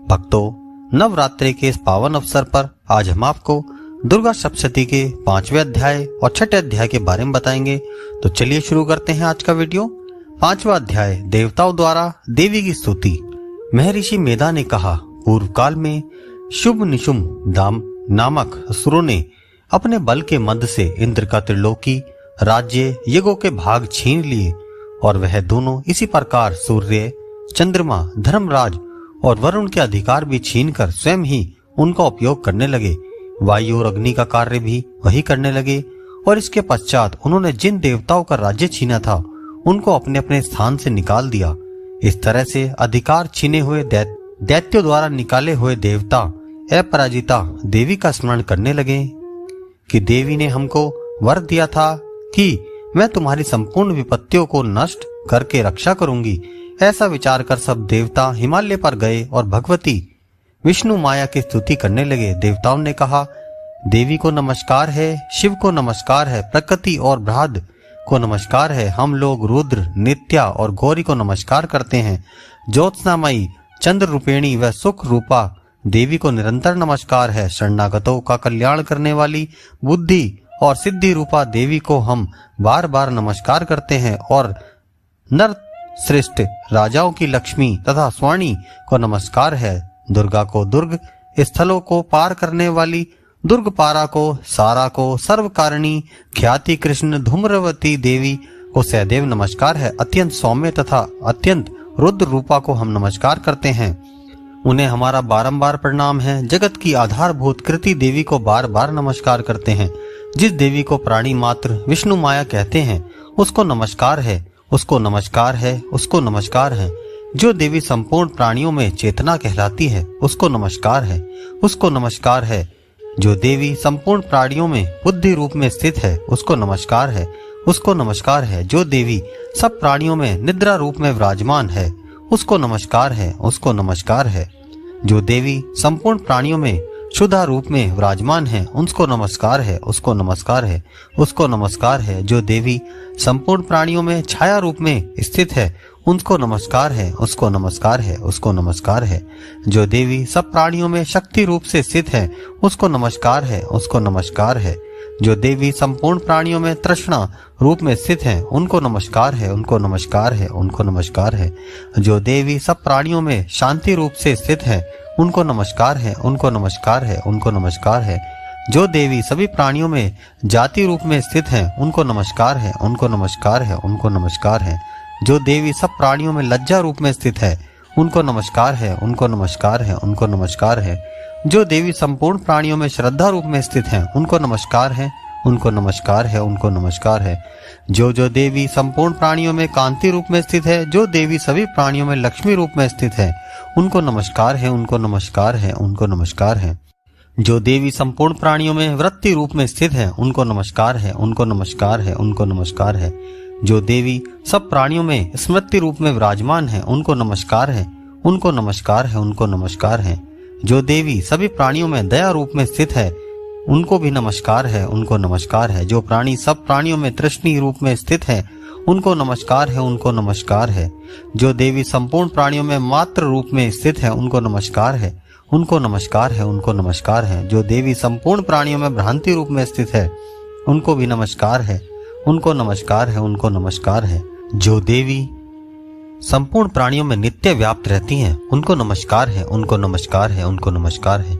भक्तों, नवरात्रि के इस पावन अवसर पर आज हम आपको दुर्गा सप्तशती के 5वें अध्याय और 6ठे अध्याय के बारे में बताएंगे। तो चलिए शुरू करते हैं आज का वीडियो। 5वां अध्याय, देवताओं द्वारा देवी की स्तुति। महर्षि मेधा ने कहा, पूर्व काल में शुभ निशुम दाम नामक असुरों ने अपने बल के मद से इंद्र का त्रिलोकी राज्य यज्ञों के भाग छीन लिए और वह दोनों इसी प्रकार सूर्य, चंद्रमा, धर्मराज और वरुण के अधिकार भी छीनकर स्वयं ही उनका उपयोग करने लगे। वायु और अग्नि का कार्य भी वही करने लगे और इसके पश्चात उन्होंने जिन देवताओं का राज्य छीना था उनको अपने अपने स्थान से निकाल दिया। इस तरह से अधिकार छीने हुए दैत्यों द्वारा निकाले हुए देवता अपराजिता देवी का स्मरण करने लगे कि देवी ने हमको वर दिया था कि मैं तुम्हारी संपूर्ण विपत्तियों को नष्ट करके रक्षा करूंगी। ऐसा विचार कर सब देवता हिमालय पर गए और भगवती विष्णु माया की स्तुति करने लगे। देवताओं ने कहा, देवी को नमस्कार है, शिव को नमस्कार है, प्रकृति और बृहद को नमस्कार है। हम लोग रुद्र, नित्या और गौरी को नमस्कार करते हैं। ज्योत्सनामयी, चंद्र रूपेणी व सुख रूपा देवी को निरंतर नमस्कार है। शरणागतों का कल्याण करने वाली बुद्धि और सिद्धि रूपा देवी को हम बार बार नमस्कार करते हैं और नर श्रेष्ठ राजाओं की लक्ष्मी तथा स्वाणी को नमस्कार है। दुर्गा को दुर्ग स्थलों को पार करने वाली दुर्ग पारा को, सारा को, सर्वकारिणी ख्याति कृष्ण धूम्रवती देवी को सहदेव नमस्कार है। अत्यंत सौम्य तथा अत्यंत रुद्र रूपा को हम नमस्कार करते हैं, उन्हें हमारा बारंबार प्रणाम है। जगत की आधारभूत कृति देवी को बार बार नमस्कार करते हैं। जिस देवी को प्राणी मात्र विष्णु माया कहते हैं उसको नमस्कार है, उसको नमस्कार है, उसको नमस्कार है। जो देवी संपूर्ण प्राणियों में चेतना कहलाती है उसको नमस्कार है, उसको नमस्कार है। जो देवी संपूर्ण प्राणियों में बुद्धि रूप में स्थित है उसको नमस्कार है, उसको नमस्कार है। जो देवी सब प्राणियों में निद्रा रूप में विराजमान है उसको नमस्कार है, उसको नमस्कार है। जो देवी संपूर्ण प्राणियों में शुद्धा रूप में विराजमान है उनको नमस्कार है, उसको नमस्कार है, उसको नमस्कार है। जो देवी संपूर्ण प्राणियों में छाया रूप में स्थित है उनको नमस्कार है, उसको नमस्कार है, उसको नमस्कार है। जो देवी सब प्राणियों में शक्ति रूप से स्थित है उसको नमस्कार है, उसको नमस्कार है। जो देवी संपूर्ण प्राणियों में तृष्णा रूप में स्थित है उनको नमस्कार है, उनको नमस्कार है, उनको नमस्कार है। जो देवी सब प्राणियों में शांति रूप से स्थित है उनको नमस्कार है, उनको नमस्कार है, उनको नमस्कार है। जो देवी सभी प्राणियों में जाति रूप में स्थित है उनको नमस्कार है, उनको नमस्कार है, उनको नमस्कार है। जो देवी सब प्राणियों में लज्जा रूप में स्थित है उनको नमस्कार है, उनको नमस्कार है, उनको नमस्कार है। जो देवी संपूर्ण प्राणियों में श्रद्धा रूप में स्थित है उनको नमस्कार है, उनको नमस्कार है, उनको नमस्कार है। जो देवी संपूर्ण प्राणियों में कांति रूप में स्थित है, जो देवी सभी प्राणियों में लक्ष्मी रूप में स्थित है उनको नमस्कार है, उनको नमस्कार है, उनको नमस्कार है। जो देवी संपूर्ण प्राणियों में वृत्ति रूप में स्थित है उनको नमस्कार है, उनको नमस्कार है, उनको नमस्कार है। जो देवी सब प्राणियों में स्मृति रूप में विराजमान है उनको नमस्कार है, उनको नमस्कार है, उनको नमस्कार है। जो देवी सभी प्राणियों में दया रूप में स्थित है उनको भी नमस्कार है, उनको नमस्कार है। जो प्राणी सब प्राणियों में तृष्णि रूप में स्थित है उनको नमस्कार है, उनको नमस्कार है। जो देवी संपूर्ण प्राणियों में मात्र रूप में स्थित है उनको नमस्कार है, उनको नमस्कार है, उनको नमस्कार है। जो देवी संपूर्ण प्राणियों में भ्रांति रूप में स्थित है उनको भी नमस्कार है, उनको नमस्कार है, उनको नमस्कार है। जो देवी संपूर्ण प्राणियों में नित्य व्याप्त रहती हैं उनको नमस्कार है, उनको नमस्कार है, उनको नमस्कार है।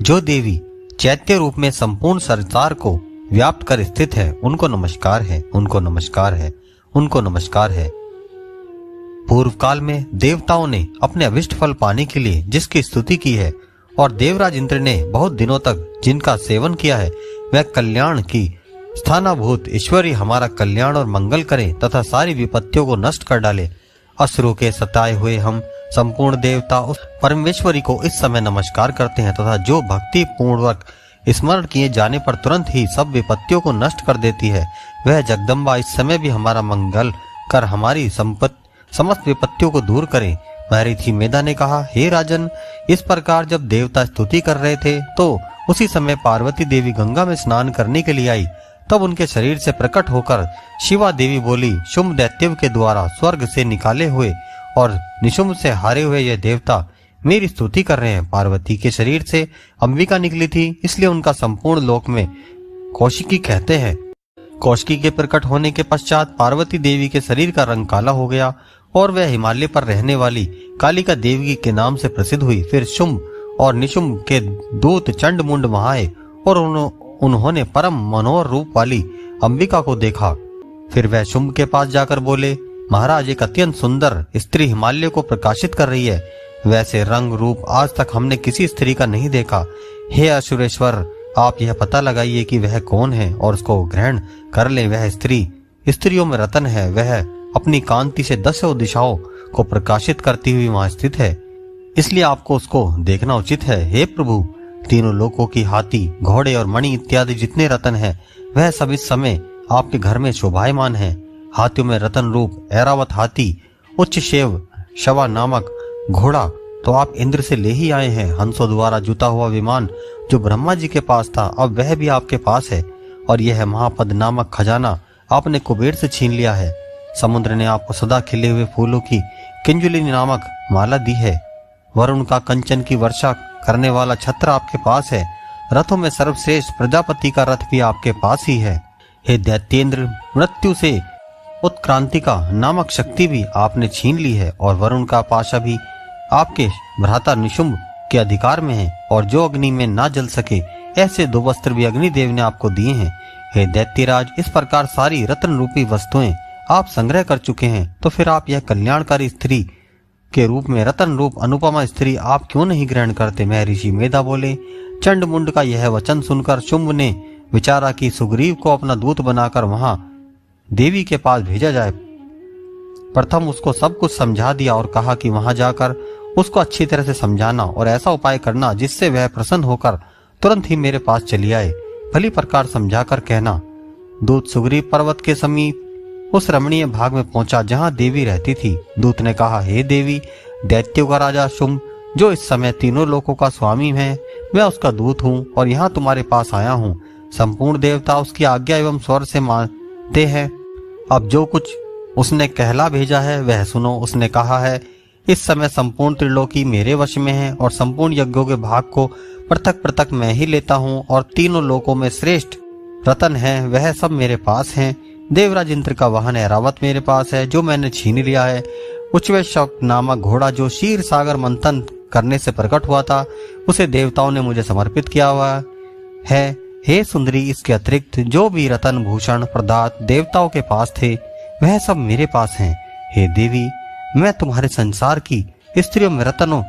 जो देवी चैत्य रूप में संपूर्ण संसार को व्याप्त कर स्थित है उनको नमस्कार है, उनको नमस्कार है, उनको नमस्कार है। पूर्व काल में देवताओं ने अपने अभिष्ट फल पाने के लिए जिसकी स्तुति की है और देवराज इंद्र ने बहुत दिनों तक जिनका सेवन किया है वह कल्याण की स्थानाभूत ईश्वरी हमारा कल्याण और मंगल करे तथा सारी विपत्तियों को नष्ट कर डाले। असुरों के सताए हुए हम संपूर्ण देवता उस परमेश्वरी को इस समय नमस्कार करते हैं तथा जो भक्ति पूर्वक स्मरण किए जाने पर तुरंत ही सब विपत्तियों को नष्ट कर देती है वह जगदम्बा इस समय भी हमारा मंगल कर हमारी समस्त विपत्तियों को दूर करे। महर्षि मेधा ने कहा, हे राजन, इस प्रकार जब देवता स्तुति कर रहे थे तो उसी समय पार्वती देवी गंगा में स्नान करने के लिए आई। तब उनके शरीर से प्रकट होकर शिवा देवी बोली, शुंभ दैत्य के द्वारा स्वर्ग से निकाले हुए और निशुंभ से हारे हुए ये देवता मेरी स्तुति कर रहे हैं। पार्वती के शरीर से अंबिका निकली थी, इसलिए उनका संपूर्ण लोक में कौशिकी कहते हैं। कौशिकी के प्रकट होने के पश्चात पार्वती देवी के शरीर का रंग काला हो गया और वह हिमालय पर रहने वाली कालिका देवी के नाम से प्रसिद्ध हुई। फिर शुंभ और निशुंभ के दूत चंड मुंड वहां आए और उन्होंने परम मनोहर रूप वाली अंबिका को देखा। फिर वह शुंभ के पास जाकर बोले, महाराज, एक अत्यंत सुंदर स्त्री हिमालय को प्रकाशित कर रही है। वैसे रंग रूप आज तक हमने किसी स्त्री का नहीं देखा। हे असुरेश्वर, आप यह पता लगाइए कि वह कौन है और उसको ग्रहण कर ले। वह स्त्री स्त्रियों में रतन है। वह अपनी कांति से दसों दिशाओं को प्रकाशित करती हुई वहां स्थित है, इसलिए आपको उसको देखना उचित है। हे प्रभु, तीनों लोकों की हाथी, घोड़े और मणि इत्यादि जितने रतन हैं, वह सब इस समय आपके घर में शोभायमान है। हाथियों में रतन रूप ऐरावत हाथी, उच्च शेव शवा नामक घोड़ा तो आप इंद्र से ले ही आए हैं। हंसों द्वारा जुता हुआ विमान जो ब्रह्मा जी के पास था, अब वह भी आपके पास है। और यह महापद नामक खजाना आपने कुबेर से छीन लिया है। समुद्र ने आपको सदा खिले हुए फूलों की किंजुली नामक माला दी है। वरुण का कंचन की वर्षा करने वाला छत्र आपके पास है। रथों में सर्वश्रेष्ठ प्रजापति का रथ भी आपके पास ही है। हे दैत्येंद्र, मृत्यु से उत्क्रांतिका नामक शक्ति भी आपने छीन ली है और वरुण का पाशा भी आपके भ्राता निशुंभ के अधिकार में है। और जो अग्नि में ना जल सके, ऐसे 2 वस्त्र भी अग्निदेव ने आपको दिए हैं। हे दैत्यराज, इस प्रकार सारी रत्न रूपी वस्तुएं आप संग्रह कर चुके हैं, तो फिर आप यह कल्याणकारी स्त्री के रूप में रतन रूप अनुपमा स्त्री आप क्यों नहीं ग्रहण करते? महर्षि मेधा बोले। चंड मुंड का यह वचन सुनकर शुंभ ने विचारा कि सुग्रीव को अपना दूत बनाकर वहां देवी के पास भेजा जाए। प्रथम उसको सब कुछ समझा दिया और कहा कि वहां जाकर उसको अच्छी तरह से समझाना और ऐसा उपाय करना जिससे वह प्रसन्न होकर तुरंत ही मेरे पास चली आए। भली प्रकार समझाकर कहना। दूत सुग्रीव पर्वत के समीप उस रमणीय भाग में पहुंचा जहां देवी रहती थी। दूत ने कहा, हे देवी, दैत्यों का राजा शुंभ जो इस समय तीनों लोकों का स्वामी है, मैं उसका दूत हूँ और यहाँ तुम्हारे पास आया हूँ। संपूर्ण देवता उसकी आज्ञा एवं स्वर से मानते हैं। अब जो कुछ उसने कहला भेजा है वह सुनो। उसने कहा है, इस समय संपूर्ण त्रिलोकी मेरे वश में है और संपूर्ण यज्ञों के भाग को पृथक पृथक मैं ही लेता हूँ और तीनों लोकों में श्रेष्ठ रतन है वह सब मेरे पास हैं। देवराज इंद्र का वाहन ऐरावत मेरे पास है जो मैंने छीन लिया है। उच्चवे शक नामक घोड़ा जो क्षीर सागर मंथन करने से प्रकट हुआ था, उसे देवताओं ने मुझे समर्पित किया हुआ है। हे सुंदरी, इसके अतिरिक्त जो भी रतन भूषण पदार्थ देवताओं के पास थे वह सब मेरे पास हैं। हे देवी, मैं तुम्हारे संसार की स्त्रियों में रत्नों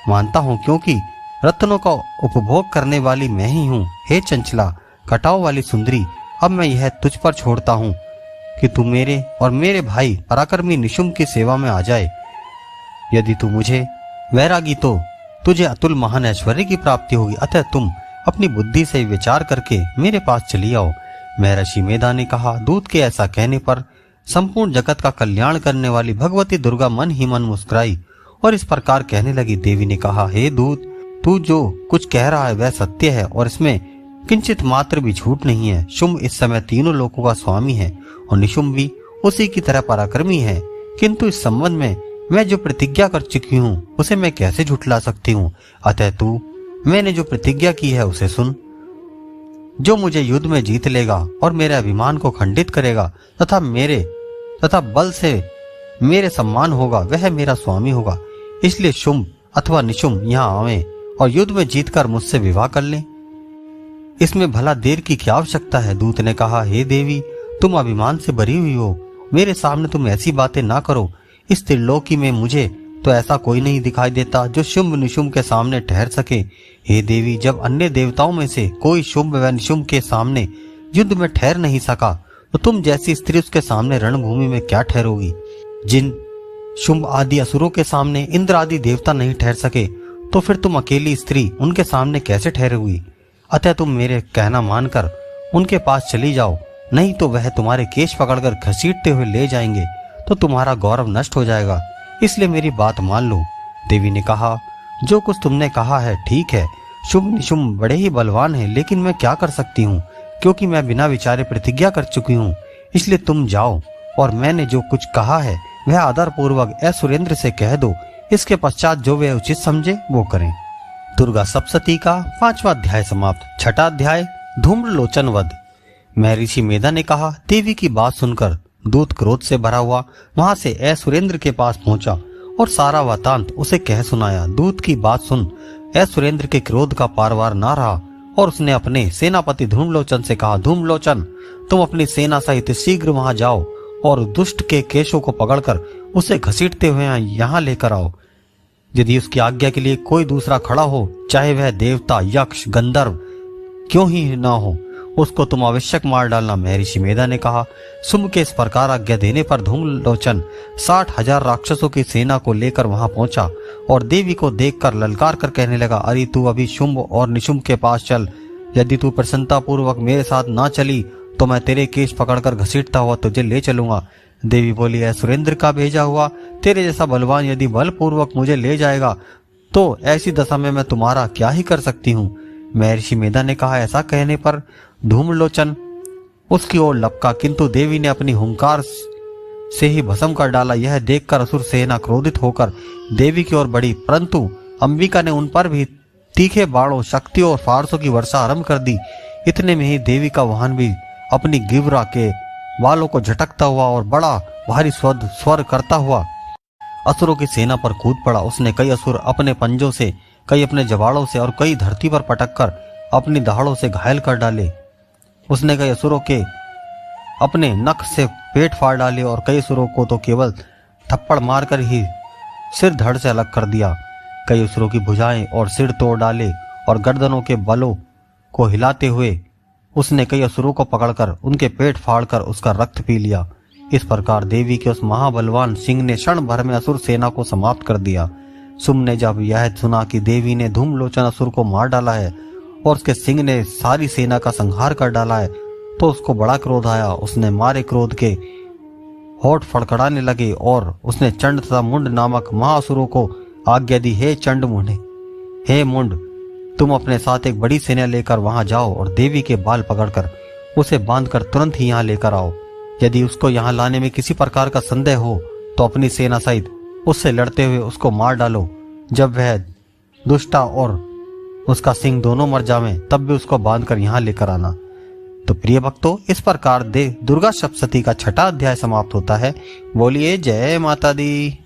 मानता हूँ, क्योंकि रत्नों का उपभोग करने वाली मैं ही हूँ। हे चंचला कटाव वाली सुंदरी, अब मैं यह तुझ पर छोड़ता हूँ कि तू मेरे और मेरे भाई पराक्रमी निशुंभ की सेवा में आ जाए। यदि तू मुझे वैरागी तो तुझे अतुल महान ऐश्वर्य की प्राप्ति होगी। अतः तुम अपनी बुद्धि से विचार करके मेरे पास चली आओ। महर्षि मेधा ने कहा। दूत के ऐसा कहने पर संपूर्ण जगत का कल्याण करने वाली भगवती दुर्गा मन ही मन मुस्कुराई और इस प्रकार कहने लगी। देवी ने कहा, हे दूत, तू जो कुछ कह रहा है वह सत्य है और इसमें किंचित मात्र भी झूठ नहीं है। शुंभ इस समय तीनों लोकों का स्वामी है और निशुंभ भी उसी की तरह पराक्रमी है, किंतु इस संबंध में मैं जो प्रतिज्ञा कर चुकी हूँ उसे मैं कैसे झुठला सकती हूँ। अतः तू मैंने जो प्रतिज्ञा की है उसे सुन। जो मुझे युद्ध में जीत लेगा और मेरे अभिमान को खंडित करेगा तथा बल से मेरे सम्मान होगा वह मेरा स्वामी होगा। इसलिए शुंभ अथवा निशुंभ यहाँ आवे और युद्ध में जीतकर मुझसे विवाह कर लें। इसमें भला देर की क्या आवश्यकता है? दूत ने कहा, हे देवी, तुम अभिमान से भरी हुई हो, मेरे सामने तुम ऐसी बातें ना करो। इस त्रिलोकी में मुझे तो ऐसा कोई नहीं दिखाई देता जो शुंभ निशुंभ के सामने ठहर सके। हे देवी, जब अन्य देवताओं में से कोई शुंभ व निशुंभ के सामने युद्ध में ठहर नहीं सका, तो तुम जैसी स्त्री उसके सामने रणभूमि में क्या ठहरोगी? जिन शुंभ आदि असुरों के सामने इंद्र आदि देवता नहीं ठहर सके, तो फिर तुम अकेली स्त्री उनके सामने कैसे ठहरोगी? अतः तुम मेरे कहना मानकर उनके पास चली जाओ, नहीं तो वह तुम्हारे केश पकड़कर घसीटते हुए ले जाएंगे तो तुम्हारा गौरव नष्ट हो जाएगा। इसलिए मेरी बात मान लो। देवी ने कहा, जो कुछ तुमने कहा है ठीक है। शुंभ निशुंभ बड़े ही बलवान है, लेकिन मैं क्या कर सकती हूँ, क्योंकि मैं बिना विचारे प्रतिज्ञा कर चुकी हूँ। इसलिए तुम जाओ और मैंने जो कुछ कहा है वह आदर पूर्वक सुरेंद्र से कह दो। इसके पश्चात जो वे उचित समझे वो करें। दुर्गा सप्तशती का 5वां अध्याय समाप्त। 6ठा अध्याय धूम्रलोचन वध। महर्षि मेधा ने कहा, देवी की बात सुनकर दूत क्रोध से भरा हुआ वहां से असुरेंद्र के पास पहुंचा और सारा वृतांत उसे कह सुनाया। दूत की बात सुन असुरेंद्र के क्रोध का पारवार ना रहा और उसने अपने सेनापति धूम्रलोचन से कहा, धूम्रलोचन, तुम अपनी सेना सहित शीघ्र वहां जाओ और दुष्ट के केशों को पकड़कर उसे घसीटते हुए यहाँ लेकर आओ। यदि उसकी आज्ञा के लिए कोई दूसरा खड़ा हो, चाहे वह देवता, यक्ष, गंधर्व क्यों ही ना हो, उसको तुम आवश्यक मार डालना। महर्षि मेधा ने कहा। शुंभ के इस प्रकार आज्ञा देने पर धूम्रलोचन 60,000 राक्षसों की सेना को लेकर वहां पहुंचा और देवी को देखकर ललकार कर कहने लगा, अरे तू अभी शुंभ और निशुंभ के पास चल। यदि तू प्रसन्नता पूर्वक मेरे साथ ना चली तो मैं तेरे केश पकड़कर घसीटता हुआ तुझे ले चलूंगा। देवी बोली, असुरेंद्र का भेजा हुआ तेरे जैसा बलवान यदि बलपूर्वक मुझे ले जाएगा तो ऐसी दशा में मैं तुम्हारा क्या ही कर सकती हूँ। महर्षि मेधा ने कहा। ऐसा कहने पर धूम्रलोचन उसकी ओर लपका, किंतु देवी ने अपनी हुंकार से ही भस्म कर डाला। यह देखकर असुर सेना क्रोधित होकर देवी की ओर बढ़ी, परंतु अंबिका ने उन पर भी तीखे बाणों, शक्तियों और फारसों की वर्षा आरंभ कर दी। इतने में ही देवी का वाहन भी अपनी गिवरा के बालों को झटकता हुआ और बड़ा भारी स्वर करता हुआ असुरों की सेना पर कूद पड़ा। उसने कई असुर अपने पंजों से, कई अपने जवाड़ों से और कई धरती पर पटककर अपनी दहाड़ों से घायल कर डाले। उसने कई असुरों के अपने नख से पेट फाड़ डाले और कई असुरों को तो केवल थप्पड़ मारकर ही सिर धड़ से अलग कर दिया। कई असुरों की भुजाएं और सिर तोड़ डाले और गर्दनों के बलों को हिलाते हुए उसने कई असुरों को पकड़कर उनके पेट फाड़कर उसका रक्त पी लिया। इस प्रकार देवी के उस महाबलवान सिंह ने क्षण भर में असुर सेना को समाप्त कर दिया। शुंभ ने जब यह सुना कि देवी ने धूम्रलोचन असुर को मार डाला है और उसके सिंह ने सारी सेना का संहार कर डाला है तो उसको बड़ा क्रोध आया। उसने मारे क्रोध के होठ फड़फड़ाने लगे और उसने चंड तथा मुंड नामक महाअसुरों को आज्ञा दी, हे चंड मुंडे, हे मुंड, तुम अपने साथ एक बड़ी सेना लेकर वहां जाओ और देवी के बाल पकड़कर उसे बांधकर तुरंत ही यहाँ लेकर आओ। यदि उसको यहाँ लाने में किसी प्रकार का संदेह हो तो अपनी सेना सहित उससे लड़ते हुए उसको मार डालो। जब वह दुष्टा और उसका सिंह दोनों मर जावें तब भी उसको बांधकर यहाँ लेकर आना। तो प्रिय भक्तों, इस प्रकार दुर्गा सप्तशती का 6ठा अध्याय समाप्त होता है। बोलिए जय माता दी।